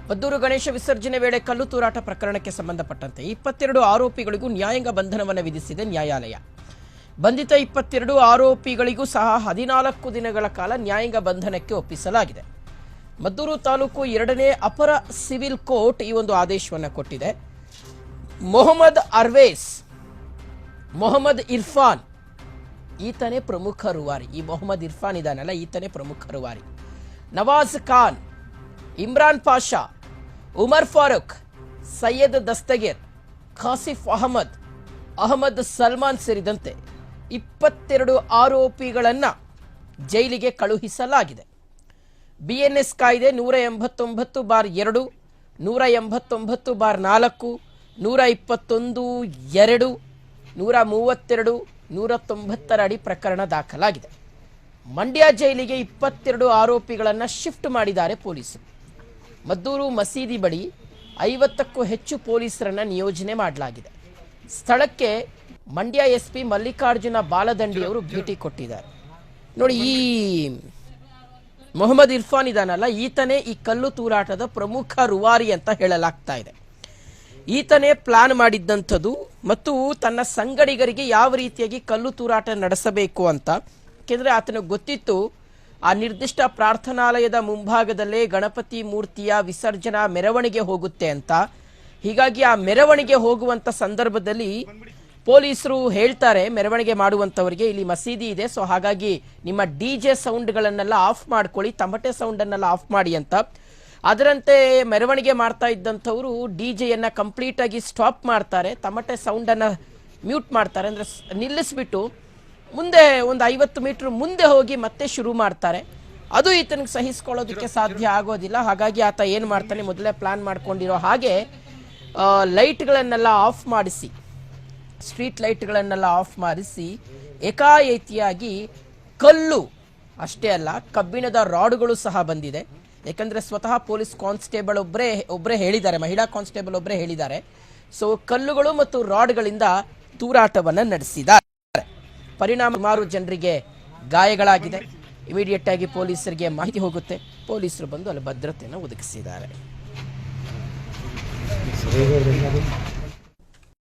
ಮದ್ದೂರು ಗಣೇಶ ವಿಸರ್ಜನೆ ವೇಳೆ ಕಲ್ಲು ತೂರಾಟ ಪ್ರಕರಣಕ್ಕೆ ಸಂಬಂಧಪಟ್ಟಂತೆ 22 ಆರೋಪಿಗಳಿಗೂ ನ್ಯಾಯಾಂಗ ಬಂಧನವನ್ನು ವಿಧಿಸಿದೆ ನ್ಯಾಯಾಲಯ. ಬಂಧಿತ 22 ಆರೋಪಿಗಳಿಗೂ ಸಹ 14 ದಿನಗಳ ಕಾಲ ನ್ಯಾಯಾಂಗ ಬಂಧನಕ್ಕೆ ಒಪ್ಪಿಸಲಾಗಿದೆ. ಮದ್ದೂರು ತಾಲೂಕು 2ನೇ ಅಪರ ಸಿವಿಲ್ ಕೋರ್ಟ್ ಈ ಒಂದು ಆದೇಶವನ್ನು ಕೊಟ್ಟಿದೆ. ಮೊಹಮ್ಮದ್ ಅರ್ವೇಸ್, ಮೊಹಮ್ಮದ್ ಇರ್ಫಾನ್ ಈತನೇ ಪ್ರಮುಖ ರೂವಾರಿ. ಈ ಮೊಹಮ್ಮದ್ ಇರ್ಫಾನ್ ಇದಾನಲ್ಲ, ಈತನೇ ಪ್ರಮುಖ ರೂವಾರಿ. ನವಾಜ್ ಖಾನ್, ಇಮ್ರಾನ್ ಪಾಷಾ, ಉಮರ್ ಫಾರೂಕ್, ಸೈಯದ್ ದಸ್ತಗೀರ್, ಖಾಸಿಫ್ ಅಹಮದ್ ಸಲ್ಮಾನ್ ಸೇರಿದಂತೆ 22 ಆರೋಪಿಗಳನ್ನು ಜೈಲಿಗೆ ಕಳುಹಿಸಲಾಗಿದೆ. ಬಿಎನ್ಎಸ್ ಕಾಯ್ದೆ 189/2, 189/4, 121(2), 132, 190 ಅಡಿ ಪ್ರಕರಣ ದಾಖಲಾಗಿದೆ. ಮಂಡ್ಯ ಜೈಲಿಗೆ 22 ಆರೋಪಿಗಳನ್ನು ಶಿಫ್ಟ್ ಮಾಡಿದ್ದಾರೆ ಪೊಲೀಸರು. ಮದ್ದೂರು ಮಸೀದಿ ಬಳಿ 50ಕ್ಕೂ ಹೆಚ್ಚು ಪೊಲೀಸರನ್ನ ನಿಯೋಜನೆ ಮಾಡಲಾಗಿದೆ. ಸ್ಥಳಕ್ಕೆ ಮಂಡ್ಯ ಎಸ್ಪಿ ಮಲ್ಲಿಕಾರ್ಜುನ ಬಾಲದಂಡಿಯವರು ಭೇಟಿ ಕೊಟ್ಟಿದ್ದಾರೆ. ನೋಡಿ, ಈ ಮೊಹಮ್ಮದ್ ಇರ್ಫಾನ್ ಇದಾನಲ್ಲ, ಈತನೇ ಈ ಕಲ್ಲು ತೂರಾಟದ ಪ್ರಮುಖ ರೂವಾರಿ ಅಂತ ಹೇಳಲಾಗ್ತಾ ಇದೆ. ಈತನೇ ಪ್ಲಾನ್ ಮಾಡಿದ್ದಂಥದ್ದು ಮತ್ತು ತನ್ನ ಸಂಗಡಿಗರಿಗೆ ಯಾವ ರೀತಿಯಾಗಿ ಕಲ್ಲು ತೂರಾಟ ನಡೆಸಬೇಕು ಅಂತ. ಯಾಕೆಂದರೆ ಆತನಿಗೆ ಗೊತ್ತಿತ್ತು ಆ ನಿರ್ದಿಷ್ಟ ಪ್ರಾರ್ಥನಾಲಯದ ಮುಂಭಾಗದಲ್ಲೇ ಗಣಪತಿ ಮೂರ್ತಿಯ ವಿಸರ್ಜನಾ ಮೆರವಣಿಗೆ ಹೋಗುತ್ತೆ ಅಂತ. ಹೀಗಾಗಿ ಆ ಮೆರವಣಿಗೆ ಹೋಗುವಂಥ ಸಂದರ್ಭದಲ್ಲಿ ಪೊಲೀಸರು ಹೇಳ್ತಾರೆ ಮೆರವಣಿಗೆ ಮಾಡುವಂಥವರಿಗೆ, ಇಲ್ಲಿ ಮಸೀದಿ ಇದೆ, ಸೊ ಹಾಗಾಗಿ ನಿಮ್ಮ DJ ಸೌಂಡ್ಗಳನ್ನೆಲ್ಲ ಆಫ್ ಮಾಡ್ಕೊಳ್ಳಿ, ತಮಟೆ ಸೌಂಡನ್ನೆಲ್ಲ ಆಫ್ ಮಾಡಿ ಅಂತ. ಅದರಂತೆ ಮೆರವಣಿಗೆ ಮಾಡ್ತಾ ಇದ್ದಂಥವರು DJಯನ್ನು ಕಂಪ್ಲೀಟಾಗಿ ಸ್ಟಾಪ್ ಮಾಡ್ತಾರೆ, ತಮಟೆ ಸೌಂಡನ್ನು ಮ್ಯೂಟ್ ಮಾಡ್ತಾರೆ, ಅಂದರೆ ನಿಲ್ಲಿಸ್ಬಿಟ್ಟು ಮುಂದೆ ಒಂದು 50 ಮೀಟರ್ ಮುಂದೆ ಹೋಗಿ ಮತ್ತೆ ಶುರು ಮಾಡ್ತಾರೆ. ಅದು ಈತನಿಗೆ ಸಹಿಸ್ಕೊಳ್ಳೋದಕ್ಕೆ ಸಾಧ್ಯ ಆಗೋದಿಲ್ಲ. ಹಾಗಾಗಿ ಆತ ಏನು ಮಾಡ್ತಾನೆ, ಮೊದಲೇ ಪ್ಲಾನ್ ಮಾಡ್ಕೊಂಡಿರೋ ಹಾಗೆ ಲೈಟ್ಗಳನ್ನೆಲ್ಲ ಆಫ್ ಮಾಡಿಸಿ, ಸ್ಟ್ರೀಟ್ ಲೈಟ್ಗಳನ್ನೆಲ್ಲ ಆಫ್ ಮಾಡಿಸಿ ಏಕಾಏಕಿಯಾಗಿ ಕಲ್ಲು ಅಷ್ಟೇ ಅಲ್ಲ, ಕಬ್ಬಿಣದ ರಾಡ್ಗಳು ಸಹ ಬಂದಿದೆ. ಯಾಕಂದರೆ ಸ್ವತಃ ಪೊಲೀಸ್ ಕಾನ್ಸ್ಟೇಬಲ್ ಒಬ್ಬರೇ ಹೇಳಿದ್ದಾರೆ, ಮಹಿಳಾ ಕಾನ್ಸ್ಟೇಬಲ್ ಒಬ್ಬರೇ ಹೇಳಿದ್ದಾರೆ. ಸೊ ಕಲ್ಲುಗಳು ಮತ್ತು ರಾಡ್ಗಳಿಂದ ತೂರಾಟವನ್ನು ನಡೆಸಿದ್ದಾರೆ. ಪರಿಣಾಮ ಸುಮಾರು ಜನರಿಗೆ ಗಾಯಗಳಾಗಿದೆ. ಇಮಿಡಿಯೇಟ್ ಆಗಿ ಪೊಲೀಸರಿಗೆ ಮಾಹಿತಿ ಹೋಗುತ್ತೆ, ಪೊಲೀಸರು ಬಂದು ಅಲ್ಲಿ ಭದ್ರತೆಯನ್ನು ಒದಗಿಸಿದ್ದಾರೆ.